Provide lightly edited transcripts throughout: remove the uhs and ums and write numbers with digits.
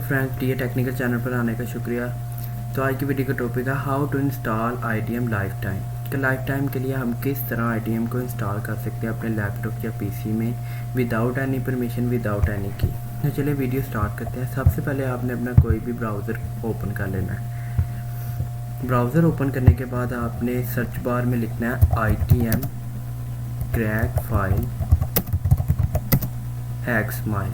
Friends, T technical channel पर आने का शुक्रिया। तो आज की वीडियो का टॉपिक है how to install IDM life time. कि लाइफ टाइम के लिए हम किस तरह IDM को इंस्टॉल कर सकते हैं अपने लैपटॉप या PC में without any permission, without any की। तो चलिए वीडियो स्टार्ट करते हैं। सबसे पहले आपने अपना कोई भी ब्राउज़र ओपन कर लेना है। ब्राउज़र ओपन करने के बाद आपने सर्च बार में लिखना है ITM क्रैक फाइल हैक्समाइल।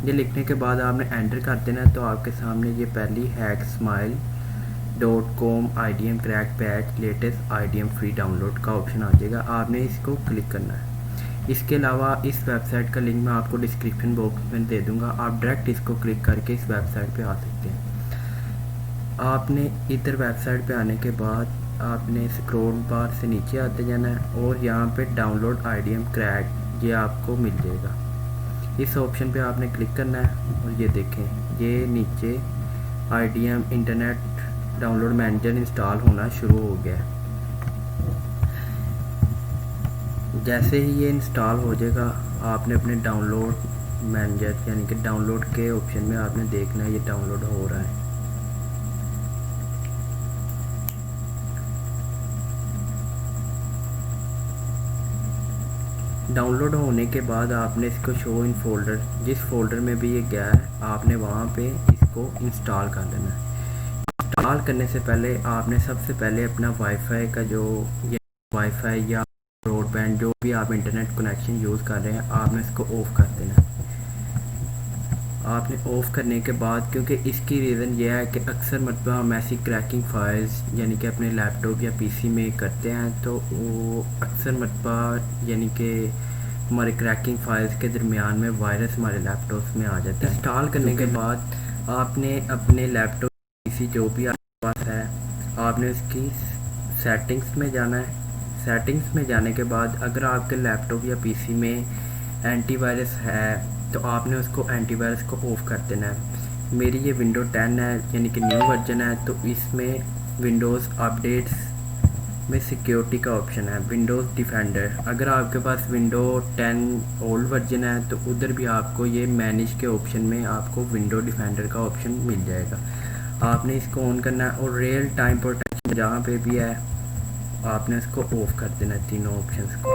ये लिखने के बाद आपने एंटर कर देना है। तो आपके सामने ये पहली hacksmile.com IDM crack patch latest IDM free download का ऑप्शन आ जाएगा। आपने इसको क्लिक करना है। इसके अलावा इस वेबसाइट का लिंक मैं आपको डिस्क्रिप्शन बॉक्स में दे दूंगा। आप डायरेक्ट इसको क्लिक करके इस वेबसाइट पे आ सकते हैं। आपने इधर वेबसाइट पे आने के बाद आपने स्क्रॉल बार से नीचे आते जाना है और यहाँ पे डाउनलोड IDM क्रैक ये आपको मिल जाएगा। इस ऑप्शन पे आपने क्लिक करना है और ये देखें ये नीचे IDM internet download manager install होना शुरू हो गया है। जैसे ही ये इंस्टॉल हो जाएगा आपने अपने डाउनलोड मैनेजर यानी कि डाउनलोड के ऑप्शन में आपने देखना है ये डाउनलोड हो रहा है। डाउनलोड होने के बाद आपने इसको शो इन फोल्डर, जिस फोल्डर में भी ये गया है आपने वहाँ पे इसको इंस्टॉल कर लेना है। इंस्टॉल करने से पहले आपने सबसे पहले अपना वाईफाई का जो वाईफाई या ब्रॉडबैंड जो भी आप इंटरनेट कनेक्शन यूज़ कर रहे हैं आपने इसको ऑफ़ कर देना है। आपने ऑफ़ करने के बाद, क्योंकि इसकी रीज़न ये है कि अक्सर मतलब हम ऐसी क्रैकिंग फाइल्स यानी कि अपने लैपटॉप या PC में करते हैं तो वो अक्सर मतलब यानी कि हमारे क्रैकिंग फाइल्स के दरमियान में वायरस हमारे लैपटॉप्स में आ जाता है। इंस्टॉल करने के बाद आपने अपने लैपटॉप PC जो भी आपके पास है आपने उसकी सेटिंग्स में जाना है। सेटिंग्स में जाने के बाद अगर आपके लैपटॉप या PC में एंटीवायरस है तो आपने उसको एंटीवायरस को ऑफ़ कर देना है। मेरी ये विंडो 10 है यानी कि न्यू वर्जन है तो इसमें विंडोज़ अपडेट्स में सिक्योरिटी का ऑप्शन है विंडोज़ डिफेंडर। अगर आपके पास विंडो 10 ओल्ड वर्जन है तो उधर भी आपको ये मैनेज के ऑप्शन में आपको विंडो डिफेंडर का ऑप्शन मिल जाएगा। आपने इसको ऑन करना है और रियल टाइम प्रोटेक्शन जहाँ पे भी है आपने इसको ऑफ़ कर देना है। तीनों ऑप्शंस को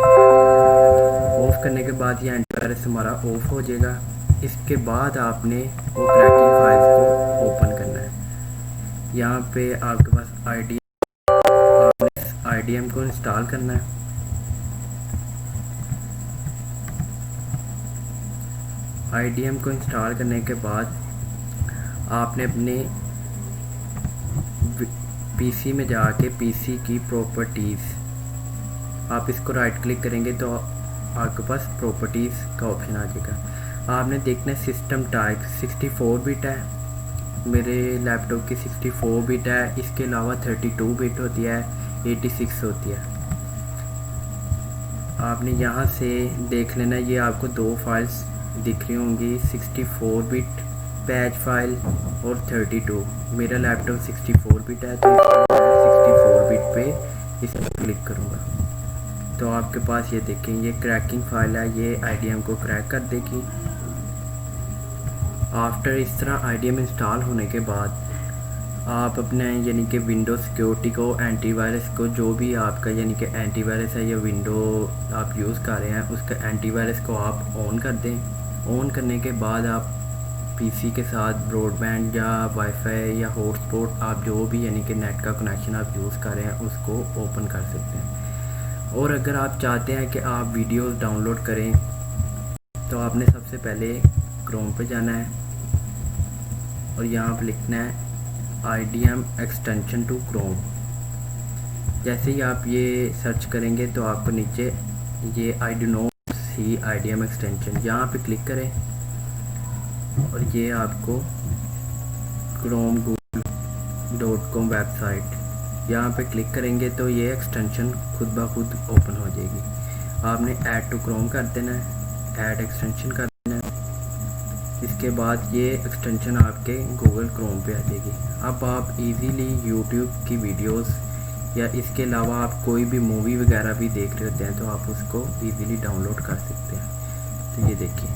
ऑफ़ करने के बाद ये एंटीवायरस हमारा ऑफ़ हो जाएगा। इसके बाद आपने वो क्रैकिंग फाइल्स को ओपन करना है। यहाँ पे आपके पास आपने IDM को इंस्टॉल करना है। IDM को इंस्टॉल करने के बाद आपने अपने PC में जाके PC की प्रॉपर्टीज़ आप इसको राइट क्लिक करेंगे तो आपके पास प्रॉपर्टीज़ का ऑप्शन आ जाएगा। आपने देखना है सिस्टम टाइप 64 बिट है, मेरे लैपटॉप की 64 बिट है। इसके अलावा 32 बिट होती है, 86 होती है। आपने यहाँ से देख लेना, ये आपको दो फाइल्स दिख रही होंगी 64 बिट पैच फाइल और 32। मेरा लैपटॉप 64 बिट है तो 64 बिट पे इस पर क्लिक करूँगा तो आपके पास ये देखें ये क्रैकिंग फाइल है, ये IDM को क्रैक कर देगी। आफ्टर इस तरह IDM इंस्टॉल होने के बाद आप अपने यानी कि विंडो सिक्योरिटी को, एंटीवायरस को, जो भी आपका यानी कि एंटीवायरस है या विंडो आप यूज़ कर रहे हैं उसका एंटीवायरस को आप ऑन कर दें। ऑन करने के बाद आप PC के साथ ब्रॉडबैंड या वाईफाई या हॉटस्पॉट आप जो भी यानी कि नेट का कनेक्शन आप यूज़ कर रहे हैं उसको ओपन कर सकते हैं। और अगर आप चाहते हैं कि आप वीडियोस डाउनलोड करें तो आपने सबसे पहले क्रोम पे जाना है और यहाँ पर लिखना है IDM एक्सटेंशन टू क्रोम। जैसे ही आप ये सर्च करेंगे तो आपको नीचे ये I do not see IDM extension यहाँ पे क्लिक करें और ये आपको chrome.google.com वेबसाइट यहाँ पे क्लिक करेंगे तो ये एक्सटेंशन खुद ब खुद ओपन हो जाएगी। आपने ऐड टू क्रोम कर देना है, ऐड एक्सटेंशन कर देना है। इसके बाद ये एक्सटेंशन आपके गूगल क्रोम पे आ जाएगी। अब आप इजीली यूट्यूब की वीडियोस या इसके अलावा आप कोई भी मूवी वगैरह भी देख रहे होते हैं तो आप उसको इजीली डाउनलोड कर सकते हैं। तो ये देखिए